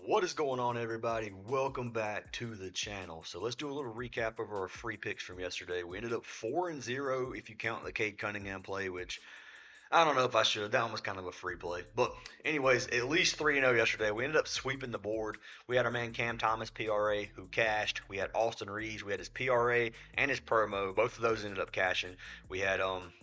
What is going on, everybody? Welcome back to the channel. So let's do a little recap of our free picks from yesterday. We ended up 4-0 if you count the Cade Cunningham play, which I don't know if I should. That one was kind of a free play. But anyways, at least 3-0 yesterday. We ended up sweeping the board. We had our man Cam Thomas PRA who cashed. We had Austin Reeves. We had his PRA and his promo. Both of those ended up cashing. We had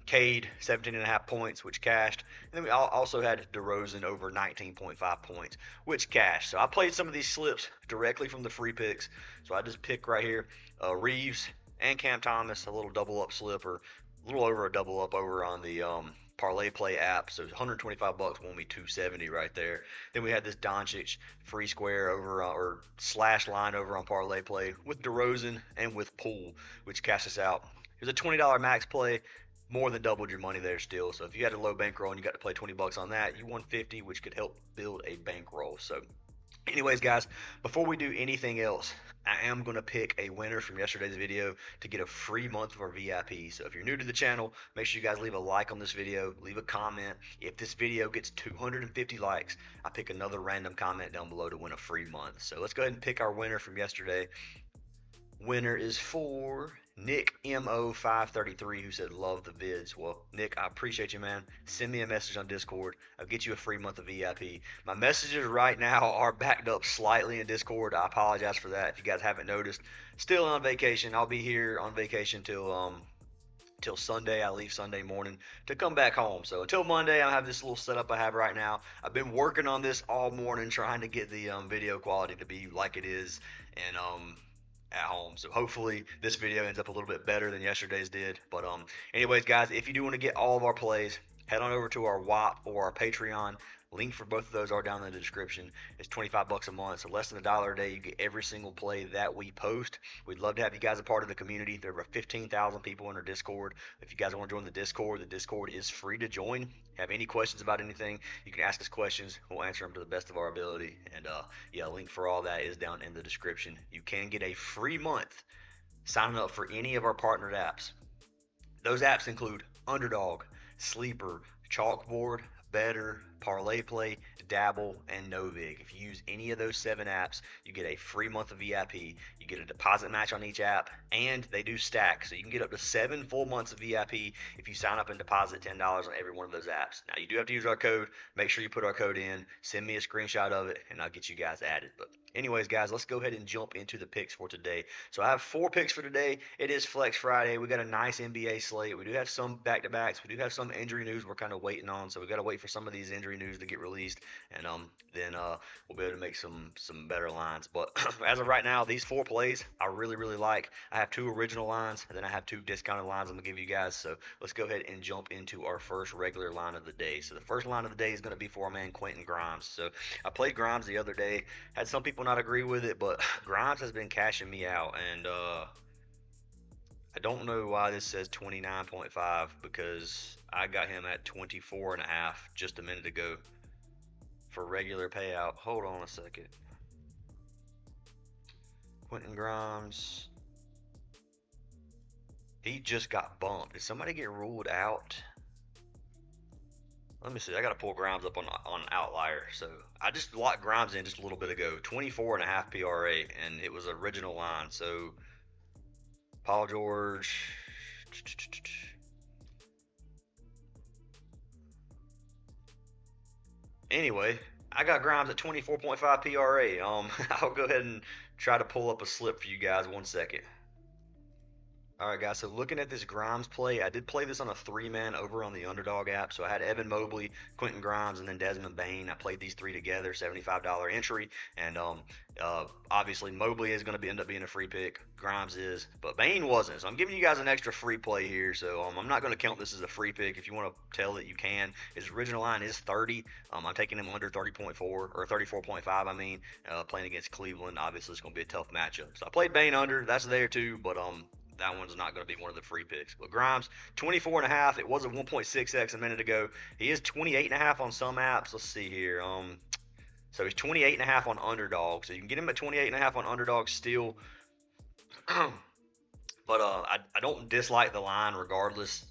Cade 17.5 points, which cashed. And then we also had DeRozan over 19.5 points, which cashed. So I played some of these slips directly from the free picks. So I just picked right here Reeves and Cam Thomas, a little double up slip, or a little over a double up over on the Parlay Play app. So 125 bucks won me 270 right there. Then we had this Doncic free square over or slash line over on Parlay Play with DeRozan and with Poole, which cashed us out. It was a $20 max play. More than doubled your money there still. So if you had a low bankroll and you got to play 20 bucks on that, you won 50, which could help build a bankroll. So anyways, guys, before we do anything else, I am going to pick a winner from yesterday's video to get a free month of our VIP. So if you're new to the channel, make sure you guys leave a like on this video, leave a comment. If this video gets 250 likes, I pick another random comment down below to win a free month. So let's go ahead and pick our winner from yesterday. Winner is for Nick MO533, who said love the vids. Well, Nick, I appreciate you, man. Send me a message on Discord. I'll get you a free month of VIP. My messages right now are backed up slightly in Discord. I apologize for that if you guys haven't noticed. Still on vacation. I'll be here on vacation till Sunday. I leave Sunday morning to come back home. So until Monday, I have this little setup I have right now. I've been working on this all morning, trying to get the video quality to be like it is, and at home. So hopefully this video ends up a little bit better than yesterday's did. But anyways, guys, if you do want to get all of our plays, head on over to our WAP or our Patreon. Link for both of those are down in the description. It's 25 bucks a month, so less than $1 a day. You get every single play that we post. We'd love to have you guys a part of the community. There are 15,000 people in our Discord. If you guys want to join the Discord is free to join. Have any questions about anything, you can ask us questions. We'll answer them to the best of our ability. And yeah, link for all that is down in the description. You can get a free month signing up for any of our partnered apps. Those apps include Underdog, Sleeper, Chalkboard, Better, Parlay Play, Dabble, and NOVIG. If you use any of those 7 apps, you get a free month of VIP. You get a deposit match on each app, and they do stack. So you can get up to 7 full months of VIP if you sign up and deposit $10 on every one of those apps. Now, you do have to use our code. Make sure you put our code in. Send me a screenshot of it, and I'll get you guys added. But anyways, guys, let's go ahead and jump into the picks for today. So I have 4 picks for today. It is Flex Friday. We got a nice NBA slate. We do have some back-to-backs. We do have some injury news we're kind of waiting on. So we got to wait for some of these injury news to get released, and then we'll be able to make some better lines. But as of right now, these 4 plays I really like. I have 2 original lines, and then I have 2 discounted lines I'm gonna give you guys. So let's go ahead and jump into our first regular line of the day. So the first line of the day is going to be for our man Quinton Grimes. So I played Grimes the other day. Had some people not agree with it, but Grimes has been cashing me out, and I don't know why this says 29.5, because I got him at 24.5 just a minute ago for regular payout. Hold on a second. Quinton Grimes. He just got bumped. Did somebody get ruled out? Let me see. I got to pull Grimes up on OUTLIER. So I just locked Grimes in just a little bit ago. 24.5 PRA, and it was original line. So Paul George. Anyway, I got Grimes at 24.5 PRA. I'll go ahead and try to pull up a slip for you guys 1 second. Alright, guys, so looking at this Grimes play, I did play this on a 3-man over on the Underdog app. So I had Evan Mobley, Quinton Grimes, and then Desmond Bane. I played these 3 together, $75 entry. And obviously Mobley is going to end up being a free pick. Grimes is, but Bane wasn't. So I'm giving you guys an extra free play here. So I'm not going to count this as a free pick. If you want to tell it, you can. His original line is 30. I'm taking him under 30.4 or 34.5. I mean, playing against Cleveland, obviously it's going to be a tough matchup. So I played Bane under. That's there too, but that one's not going to be one of the free picks. But Grimes, 24.5. It was a 1.6x a minute ago. He is 28.5 on some apps. Let's see here. So he's 28.5 on Underdog. So you can get him at 28.5 on Underdog still. But I don't dislike the line regardless.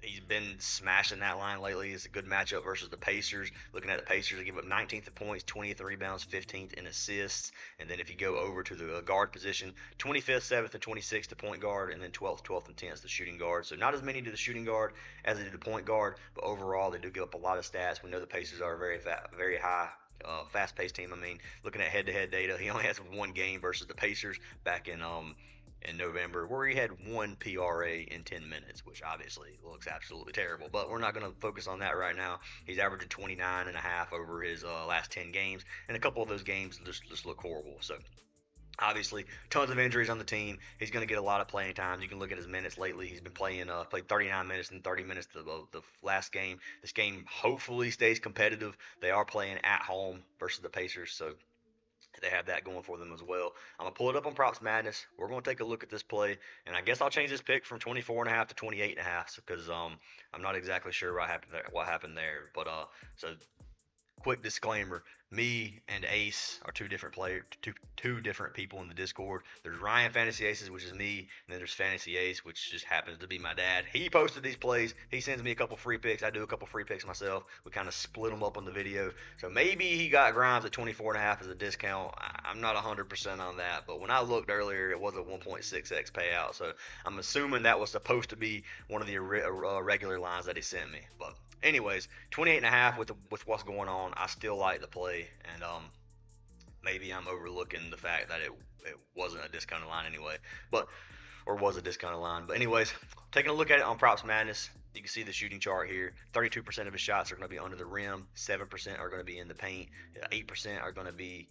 He's been smashing that line lately. It's a good matchup versus the Pacers. Looking at the Pacers, they give up 19th in points, 20th in rebounds, 15th in assists. And then if you go over to the guard position, 25th, 7th, and 26th to point guard, and then 12th, 12th, and 10th to shooting guard. So not as many to the shooting guard as they do the point guard, but overall they do give up a lot of stats. We know the Pacers are a very high fast-paced team. I mean, looking at head-to-head data, he only has one game versus the Pacers back in November, where he had one PRA in 10 minutes, which obviously looks absolutely terrible. But we're not going to focus on that right now. He's averaging 29.5 over his last 10 games, and a couple of those games just look horrible. So obviously, tons of injuries on the team. He's going to get a lot of playing time. You can look at his minutes lately. He's been played 39 minutes and 30 minutes the last game. This game hopefully stays competitive. They are playing at home versus the Pacers, so they have that going for them as well. I'm gonna pull it up on Props Madness. We're gonna take a look at this play, and I guess I'll change this pick from 24.5 to 28.5 because I'm not exactly sure what happened there. But so quick disclaimer: me and Ace are two different people in the Discord. There's Ryan Fantasy Aces, which is me, and then there's Fantasy Ace, which just happens to be my dad. He posted these plays. He sends me a couple free picks. I do a couple free picks myself. We kind of split them up on the video. So maybe he got Grimes at 24.5 as a discount. I'm not 100% on that, but when I looked earlier, it was a 1.6x payout. So I'm assuming that was supposed to be one of the regular lines that he sent me, but anyways, 28.5 with what's going on, I still like the play, and maybe I'm overlooking the fact that it wasn't a discounted line anyway, or was a discounted line. But anyways, taking a look at it on Props Madness, you can see the shooting chart here. 32% of his shots are going to be under the rim, 7% are going to be in the paint, 8% are going to be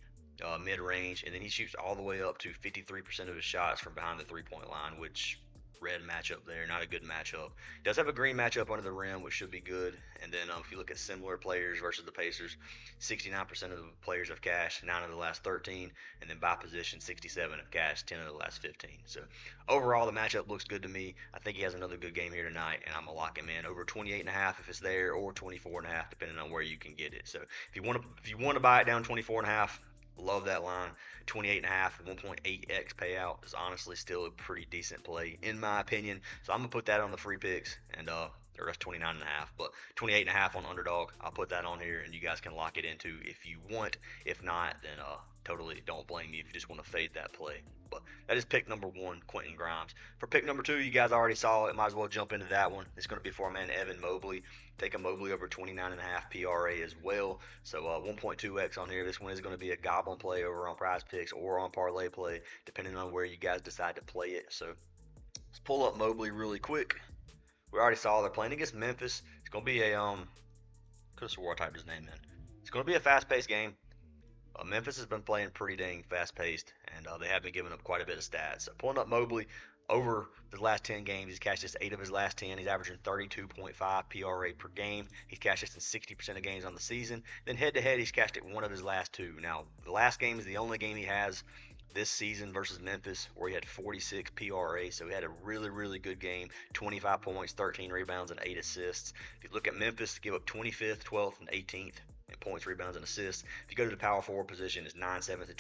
mid-range, and then he shoots all the way up to 53% of his shots from behind the three-point line, which red matchup there, not a good matchup. Does have a green matchup under the rim, which should be good. And then if you look at similar players versus the Pacers, 69% of the players have cashed 9 of the last 13, and then by position, 67 have cashed 10 of the last 15. So overall, the matchup looks good to me. I think he has another good game here tonight, and I'm gonna lock him in over 28.5 if it's there, or 24.5 depending on where you can get it. So if you want to buy it down 24.5. Love that line. 28.5, 1.8x payout is honestly still a pretty decent play in my opinion. So I'm gonna put that on the free picks, and the rest 29.5, but 28.5 on underdog. I'll put that on here, and you guys can lock it into if you want. If not, then totally don't blame me if you just want to fade that play. But that is pick number 1, Quinton Grimes. For pick number 2, you guys already saw it. Might as well jump into that one. It's going to be for our man Evan Mobley. Take a Mobley over 29.5 PRA as well. So 1.2x on here. This one is going to be a goblin play over on Prizepicks or on Parlay play, depending on where you guys decide to play it. So let's pull up Mobley really quick. We already saw they're playing against Memphis. It's going to be a could have swore I typed his name in. It's going to be a fast-paced game. Memphis has been playing pretty dang fast-paced, and they have been giving up quite a bit of stats. So pulling up Mobley over the last 10 games, he's cashed just 8 of his last 10. He's averaging 32.5 PRA per game. He's cashed just in 60% of games on the season. Then head-to-head, he's cashed it 1 of his last 2. Now, the last game is the only game he has this season versus Memphis, where he had 46 PRA, so he had a really, really good game. 25 points, 13 rebounds, and 8 assists. If you look at Memphis, give up 25th, 12th, and 18th in points, rebounds, and assists. If you go to the power forward position, it's 9, 7th, and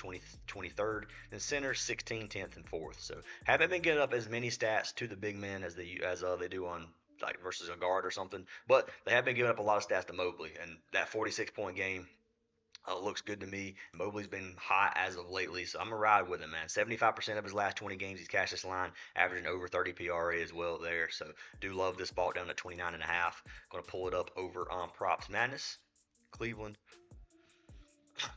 23rd. Then center, 16, 10th, and 4th. So haven't been getting up as many stats to the big men as they do on like versus a guard or something, but they have been giving up a lot of stats to Mobley, and that 46-point game looks good to me. Mobley's been hot as of lately, so I'm going to ride with him, man. 75% of his last 20 games, he's cashed this line, averaging over 30 PRA as well there. So do love this ball down to 29.5. Going to pull it up over on Props Madness. Cleveland.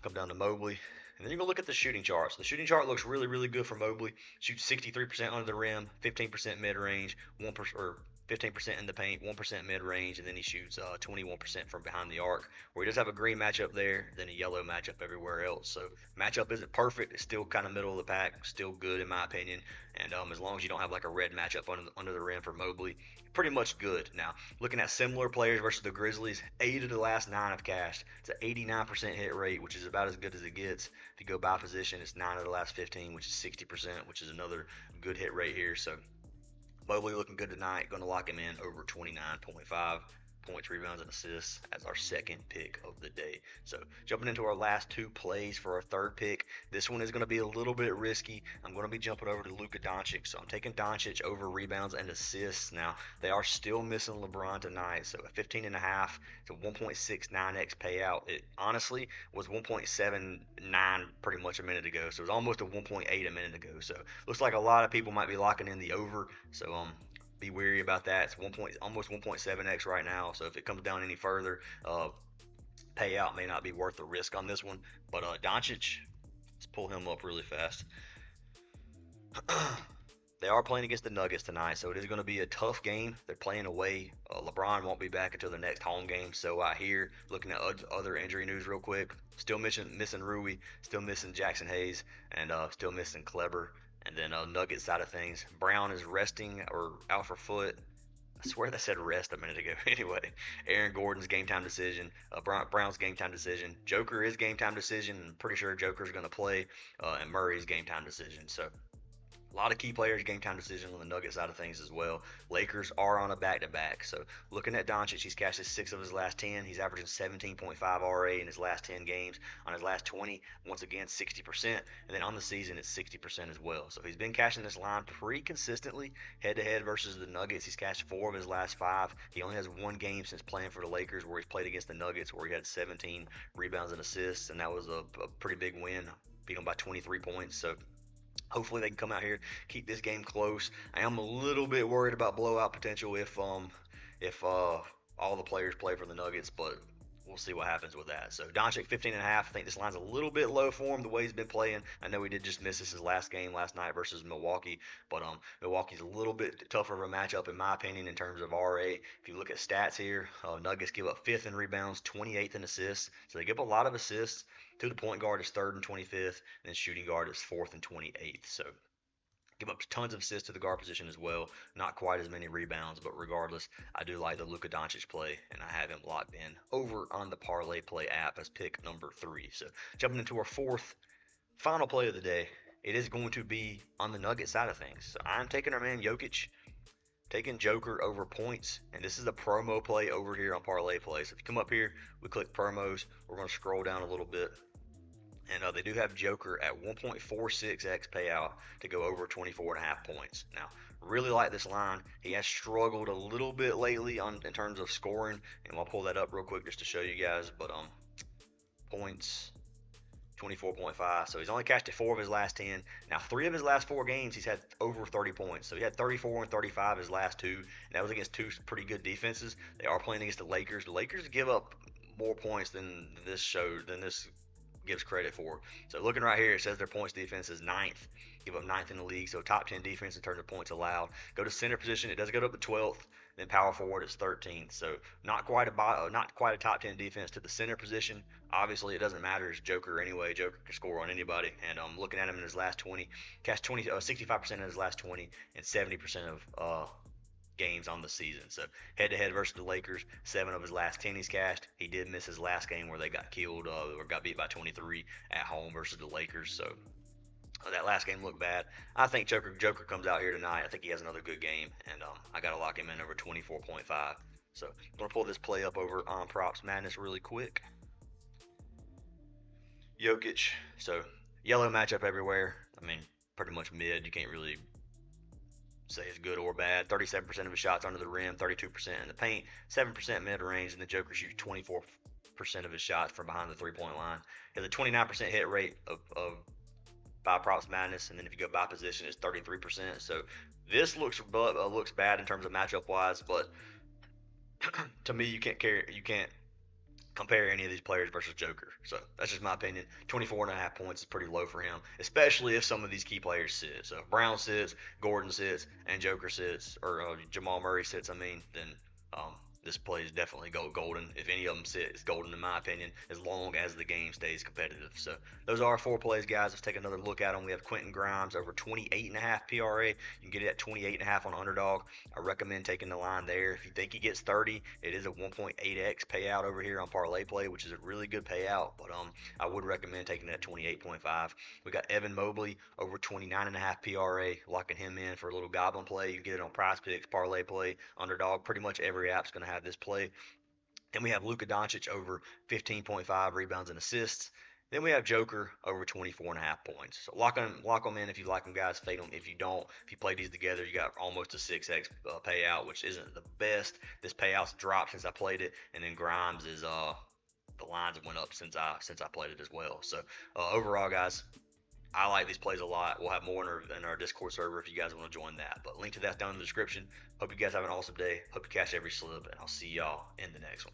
Come down to Mobley. And then you're going to look at the shooting chart. So the shooting chart looks really, really good for Mobley. Shoots 63% under the rim, 15% mid-range, 15% in the paint, 1% mid-range, and then he shoots 21% from behind the arc, where he does have a green matchup there, then a yellow matchup everywhere else. So matchup isn't perfect. It's still kind of middle of the pack, still good in my opinion. And as long as you don't have like a red matchup under the rim for Mobley, pretty much good. Now, looking at similar players versus the Grizzlies, 8 of the last 9 have cashed. It's an 89% hit rate, which is about as good as it gets. If you go by position, it's 9 of the last 15, which is 60%, which is another good hit rate here. So Mobley looking good tonight. Going to lock him in over 29.5. points, rebounds, and assists as our second pick of the day. So jumping into our last two plays for our third pick. This one is going to be a little bit risky. I'm going to be jumping over to Luka Doncic. So I'm taking Doncic over rebounds and assists. Now, they are still missing LeBron tonight. So at 15.5, it's a 1.69x payout. It honestly was 1.79 pretty much a minute ago. So it was almost a 1.8 a minute ago. So looks like a lot of people might be locking in the over. So be wary about that. It's almost 1.7x right now. So if it comes down any further, payout may not be worth the risk on this one. But Doncic, let's pull him up really fast. They are playing against the Nuggets tonight, so it is going to be a tough game. They're playing away. LeBron won't be back until the next home game. So I hear, looking at other injury news real quick, still missing Rui, still missing Jackson Hayes, and still missing Kleber. And then Nuggets side of things, Brown is resting or out for foot. I swear they said rest a minute ago. Anyway, Aaron Gordon's game time decision, Brown's game time decision, Joker is game time decision. I'm pretty sure Joker's going to play, and Murray's game time decision. So a lot of key players game time decision on the Nuggets side of things as well. Lakers are on a back-to-back. So looking at Doncic, he's cashed 6 of his last 10. He's averaging 17.5 RA in his last 10 games. On his last 20, once again, 60%. And then on the season, it's 60% as well. So he's been cashing this line pretty consistently. Head-to-head versus the Nuggets, he's cashed 4 of his last 5. He only has one game since playing for the Lakers where he's played against the Nuggets where he had 17 rebounds and assists, and that was a pretty big win. Beat them by 23 points. So hopefully they can come out here, keep this game close. I am a little bit worried about blowout potential if all the players play for the Nuggets, but we'll see what happens with that. So Doncic 15.5. I think this line's a little bit low for him the way he's been playing. I know he did just miss his last game last night versus Milwaukee, but Milwaukee's a little bit tougher of a matchup in my opinion in terms of RA. If you look at stats here, Nuggets give up 5th in rebounds, 28th in assists, so they give up a lot of assists. To the point guard is 3rd and 25th, and then shooting guard is 4th and 28th. So give up tons of assists to the guard position as well. Not quite as many rebounds, but regardless, I do like the Luka Doncic play, and I have him locked in over on the Parlay Play app as pick number 3. So jumping into our fourth, final play of the day, it is going to be on the Nugget side of things. So I'm taking our man Jokic, taking Joker over points, and this is a promo play over here on Parlay Play. So if you come up here, we click promos, we're going to scroll down a little bit. And they do have Joker at 1.46x payout to go over 24.5 points. Now, really like this line. He has struggled a little bit lately in terms of scoring, and I'll pull that up real quick just to show you guys. But points, 24.5. So he's only cashed it 4 of his last 10. Now, 3 of his last 4 games, he's had over 30 points. So he had 34 and 35 his last 2, and that was against 2 pretty good defenses. They are playing against the Lakers. The Lakers give up more points than this gives credit for. So looking right here, it says their points defense is 9th. Give up 9th in the league, so top 10 defense in terms of points allowed. Go to center position, it does go up to 12th. Then power forward is 13th. So not quite a top 10 defense to the center position. Obviously, it doesn't matter. It's Joker anyway. Joker can score on anybody. And looking at him in his last 20, cashed 65% of his last 20 and 70% of games on the season. So head-to-head versus the Lakers, 7 of his last 10 he's cashed. He did miss his last game where they got killed or got beat by 23 at home versus the Lakers. So that last game looked bad. I think Joker comes out here tonight. I think he has another good game, and I got to lock him in over 24.5. So I'm going to pull this play up over on Props Madness really quick. Jokic. So yellow matchup everywhere. I mean, pretty much mid. You can't really say it's good or bad. 37% of his shots under the rim, 32% in the paint, 7% mid-range, and the Joker shoots 24% of his shots from behind the three-point line. He has a 29% hit rate by Props Madness, and then if you go by position, it's 33%. So this looks bad in terms of matchup-wise, but to me, you can't compare any of these players versus Joker. So that's just my opinion. 24.5 points is pretty low for him, especially if some of these key players sit. So if Brown sits, Gordon sits, and Joker sits, or Jamal Murray sits, then this play is definitely golden. If any of them sit, it's golden in my opinion, as long as the game stays competitive. So those are our 4 plays, guys. Let's take another look at them. We have Quinton Grimes over 28.5 PRA. You can get it at 28.5 on Underdog. I recommend taking the line there. If you think he gets 30, it is a 1.8x payout over here on Parlay Play, which is a really good payout. But I would recommend taking it at 28.5. We got Evan Mobley over 29.5 PRA, locking him in for a little goblin play. You can get it on Prizepicks, Parlay Play, Underdog. Pretty much every app's going to have this play. Then we have Luka Doncic over 15.5 rebounds and assists. Then we have Joker over 24.5 points. So lock them in if you like them, guys. Fade them if you don't. If you play these together, you got almost a 6x payout, which isn't the best. This payout's dropped since I played it, and then Grimes is the lines went up since I played it as well. So overall, guys, I like these plays a lot. We'll have more in our Discord server if you guys want to join that. But link to that's down in the description. Hope you guys have an awesome day. Hope you cash every slip, and I'll see y'all in the next one.